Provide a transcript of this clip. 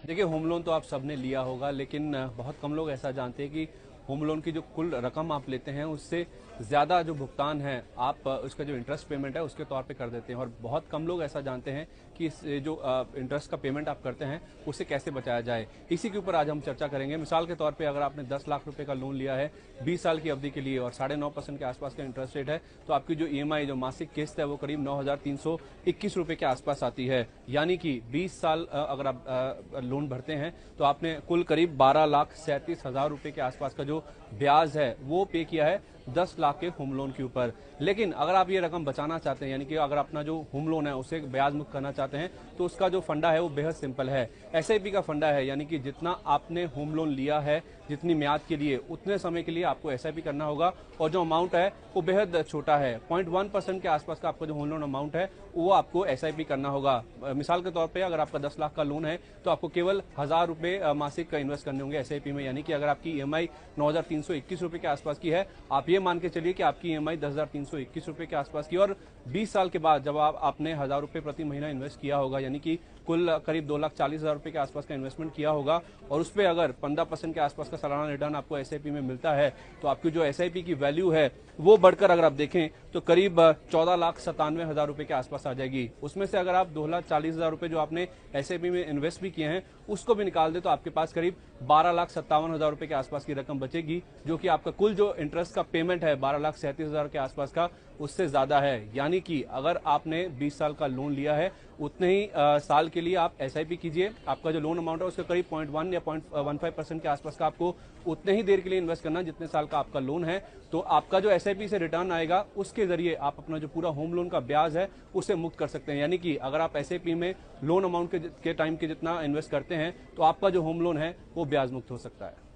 देखिए, home loan तो आप सबने लिया होगा, लेकिन बहुत कम लोग ऐसा जानते हैं कि होम लोन की जो कुल रकम आप लेते हैं उससे ज़्यादा जो भुगतान है आप उसका जो इंटरेस्ट पेमेंट है उसके तौर पे कर देते हैं। और बहुत कम लोग ऐसा जानते हैं कि जो इंटरेस्ट का पेमेंट आप करते हैं उसे कैसे बचाया जाए। इसी के ऊपर आज हम चर्चा करेंगे। मिसाल के तौर पे अगर आपने 10 लाख रुपए का लोन लिया है 20 साल की अवधि के लिए और 9.5% के आसपास का इंटरेस्ट रेट है, तो आपकी जो ईएमआई जो मासिक किस्त है वो करीब 9,321 रुपए के आसपास आती है। यानी कि 20 साल अगर आप लोन भरते हैं तो आपने कुल करीब 12,37,000 रुपए के आसपास का जो ब्याज है वो पे किया है 10 लाख के होम लोन के ऊपर। लेकिन अगर आप ये रकम बचाना चाहते हैं, यानी कि अगर अपना जो होम लोन है उसे ब्याज मुक्त करना चाहते हैं, तो उसका जो फंडा है वो बेहद सिंपल है। एसआईपी का फंडा है, यानी कि जितना आपने होम लोन लिया है जितनी म्याद के लिए उतने समय के लिए आपको एसआईपी करना होगा। और जो अमाउंट है वो बेहद छोटा है, 0.1% के आसपास का आपका जो होम लोन अमाउंट है वो आपको एसआईपी करना होगा। मिसाल के तौर पर अगर आपका 10 लाख का लोन है तो आपको केवल 1,000 रुपए मासिक का इन्वेस्ट करने होंगे एसआईपी में। यानी कि अगर आपकी ईएमआई 9,321 रुपए के आसपास की है, आप ये मान के चलिए कि आपकी ईएमआई 10,321 रुपए के आसपास की, और 20 साल के बाद जब आपने 1,000 रुपए प्रति महीना इन्वेस्ट किया होगा, यानी कि कुल करीब 2,40,000 रुपए के आसपास का इन्वेस्टमेंट किया होगा, और उस पर अगर 15% के आसपास का सालाना रिटर्न आपको एसआईपी में मिलता है, तो आपकी जो एसआईपी की वैल्यू है वो बढ़कर अगर आप देखें तो करीब 14,97,000 रुपए के आसपास आ जाएगी। उसमें से अगर आप 2,40,000 रुपए जो आपने एसआईपी में इन्वेस्ट भी किए हैं उसको भी निकाल दे तो आपके पास करीब 12,57,000 रुपए के आसपास की रकम बचेगी, जो कि आपका कुल जो इंटरेस्ट का पेमेंट है 12,37,000 के आसपास का उससे ज्यादा है। यानी कि अगर आपने 20 साल का लोन लिया है उतने ही साल के लिए आप एसआईपी कीजिए। आपका जो लोन अमाउंट है उसके करीब 0.1 या 0.15% के आसपास का आपको उतने ही देर के लिए इन्वेस्ट करना जितने साल का आपका लोन है। तो आपका जो एसआईपी से रिटर्न आएगा उसके जरिए आप अपना जो पूरा होम लोन का ब्याज है उसे मुक्त कर सकते हैं। यानी कि अगर आप एसआईपी में लोन अमाउंट के टाइम के जितना इन्वेस्ट करते हैं तो आपका जो होम लोन है वो ब्याज मुक्त हो सकता है।